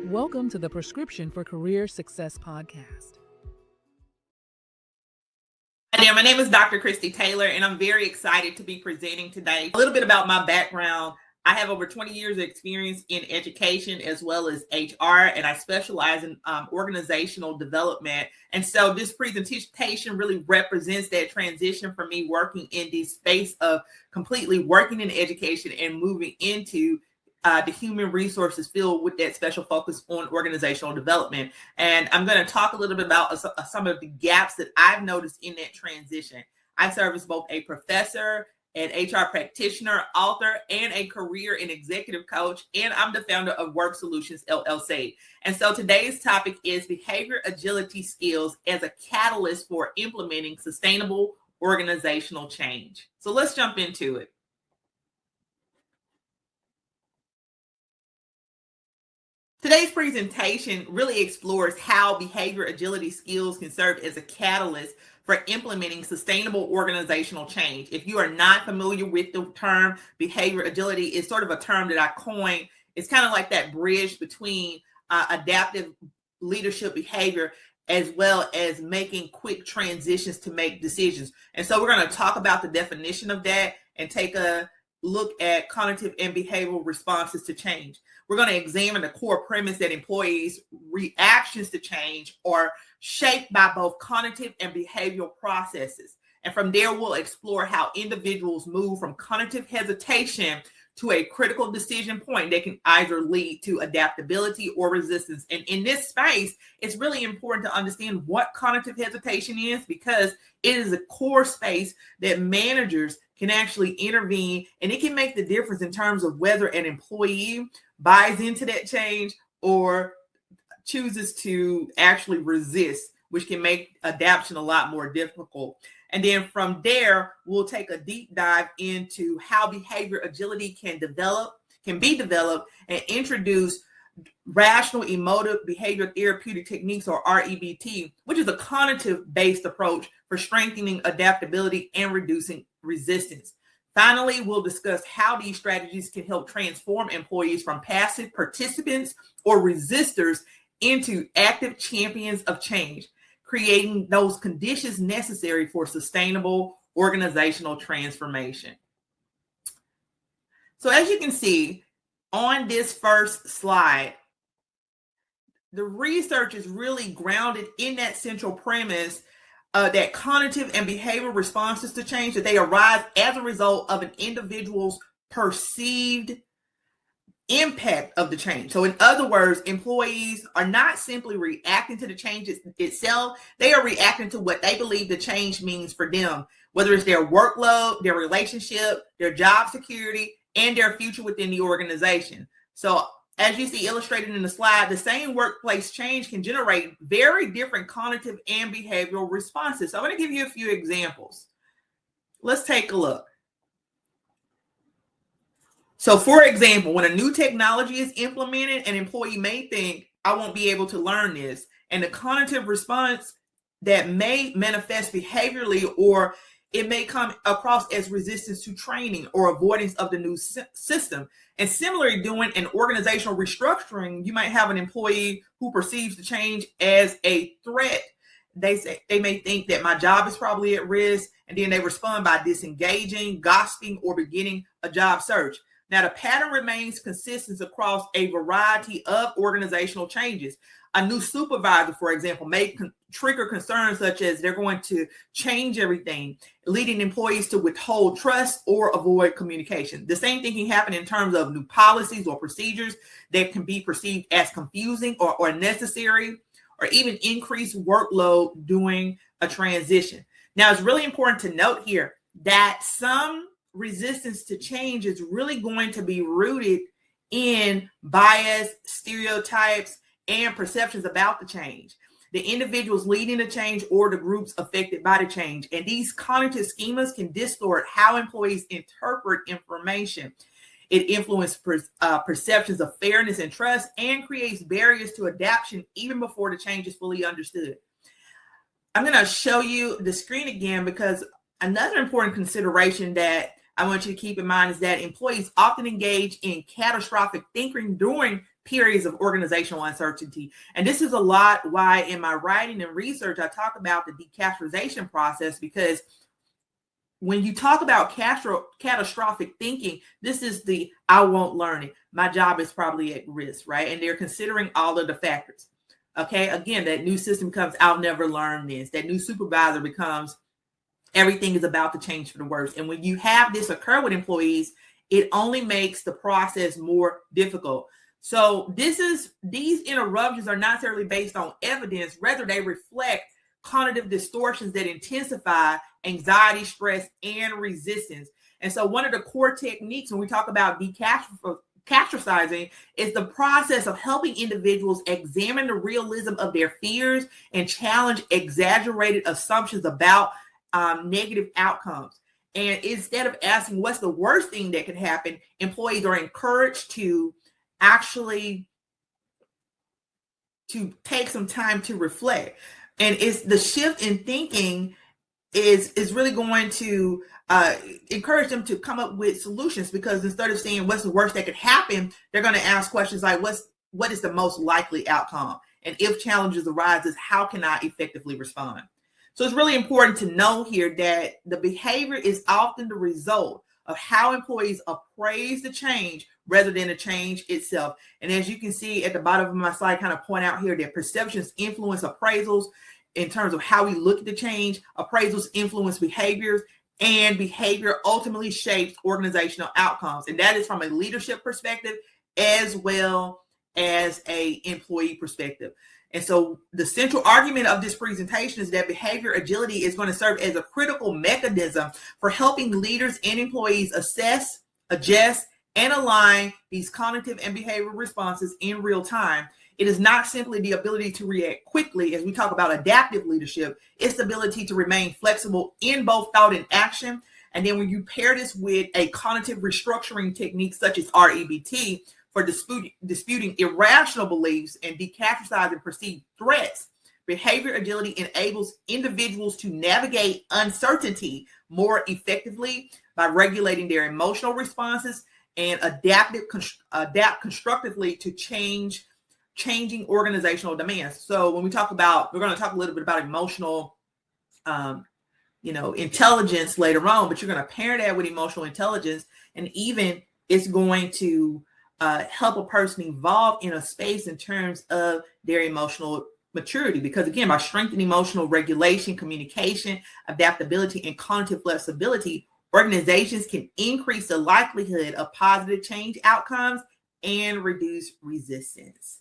Welcome to the Prescription for Career Success podcast. Hi there, my name is Dr. Christy Taylor, and I'm very excited to be presenting today. A little bit about my background. I have over 20 years of experience in education as well as HR, and I specialize in organizational development. And so this presentation really represents that transition for me working in the space of completely working in education and moving into the human resources field with that special focus on organizational development. And I'm going to talk a little bit about some of the gaps that I've noticed in that transition. I serve as both a professor, an HR practitioner, author, and a career and executive coach, and I'm the founder of Work Solutions, LLC. And so today's topic is behavior agility skills as a catalyst for implementing sustainable organizational change. So let's jump into it. Today's presentation really explores how behavior agility skills can serve as a catalyst for implementing sustainable organizational change. If you are not familiar with the term behavior agility, it's sort of a term that I coined. It's kind of like that bridge between adaptive leadership behavior as well as making quick transitions to make decisions. And so we're going to talk about the definition of that and take a look at cognitive and behavioral responses to change. We're going to examine the core premise that employees' reactions to change are shaped by both cognitive and behavioral processes. And from there, we'll explore how individuals move from cognitive hesitation to a critical decision point that can either lead to adaptability or resistance. And in this space, it's really important to understand what cognitive hesitation is, because it is a core space that managers can actually intervene, and it can make the difference in terms of whether an employee buys into that change or chooses to actually resist, which can make adaptation a lot more difficult. And then from there, we'll take a deep dive into how behavior agility can be developed, and introduce rational emotive behavior therapeutic techniques, or REBT, which is a cognitive-based approach for strengthening adaptability and reducing resistance. Finally, we'll discuss how these strategies can help transform employees from passive participants or resistors into active champions of change, creating those conditions necessary for sustainable organizational transformation. So as you can see on this first slide, the research is really grounded in that central premise that cognitive and behavioral responses to change, that they arise as a result of an individual's perceived impact of the change. So in other words, employees are not simply reacting to the change itself, they are reacting to what they believe the change means for them, whether it's their workload, their relationship, their job security, and their future within the organization. So as you see illustrated in the slide, the same workplace change can generate very different cognitive and behavioral responses. So I'm going to give you a few examples. Let's take a look. So for example, when a new technology is implemented, an employee may think, I won't be able to learn this. And the cognitive response that may manifest behaviorally, or it may come across as resistance to training or avoidance of the new system. And similarly, doing an organizational restructuring, you might have an employee who perceives the change as a threat. They may think that my job is probably at risk, and then they respond by disengaging, gossiping, or beginning a job search. Now, the pattern remains consistent across a variety of organizational changes. A new supervisor, for example, may trigger concerns such as they're going to change everything, leading employees to withhold trust or avoid communication. The same thing can happen in terms of new policies or procedures that can be perceived as confusing or unnecessary, or even increased workload during a transition. Now, it's really important to note here that some resistance to change is really going to be rooted in bias, stereotypes, and perceptions about the change, the individuals leading the change or the groups affected by the change. And these cognitive schemas can distort how employees interpret information. It influences perceptions of fairness and trust, and creates barriers to adaptation even before the change is fully understood. I'm going to show you the screen again, because another important consideration that I want you to keep in mind is that employees often engage in catastrophic thinking during periods of organizational uncertainty. And this is a lot why in my writing and research, I talk about the decategorization process, because when you talk about catastrophic thinking, this is the I won't learn it. My job is probably at risk, right? And they're considering all of the factors. Okay, again, that new system becomes I'll never learn this. That new supervisor becomes everything is about to change for the worse. And when you have this occur with employees, it only makes the process more difficult. So these interruptions are not necessarily based on evidence, rather they reflect cognitive distortions that intensify anxiety, stress, and resistance. And so one of the core techniques when we talk about catastrophizing is the process of helping individuals examine the realism of their fears and challenge exaggerated assumptions about negative outcomes. And instead of asking what's the worst thing that could happen, employees are encouraged to actually take some time to reflect. And it's the shift in thinking is really going to encourage them to come up with solutions, because instead of saying what's the worst that could happen, they're going to ask questions like what is the most likely outcome? And if challenges arises, how can I effectively respond? So it's really important to know here that the behavior is often the result of how employees appraise the change rather than the change itself. And as you can see at the bottom of my slide, kind of point out here that perceptions influence appraisals in terms of how we look at the change. Appraisals influence behaviors, and behavior ultimately shapes organizational outcomes. And that is from a leadership perspective as well as a employee perspective. And so the central argument of this presentation is that behavior agility is going to serve as a critical mechanism for helping leaders and employees assess, adjust, and align these cognitive and behavioral responses in real time. It is not simply the ability to react quickly, as we talk about adaptive leadership. It's the ability to remain flexible in both thought and action. And then when you pair this with a cognitive restructuring technique such as REBT, for disputing irrational beliefs and decatastrophizing perceived threats, behavior agility enables individuals to navigate uncertainty more effectively by regulating their emotional responses and adapt constructively to changing organizational demands. So when we talk about, we're going to talk a little bit about emotional intelligence later on, but you're going to pair that with emotional intelligence, and even it's going to help a person evolve in a space in terms of their emotional maturity. Because again, by strengthening emotional regulation, communication, adaptability, and cognitive flexibility, organizations can increase the likelihood of positive change outcomes and reduce resistance.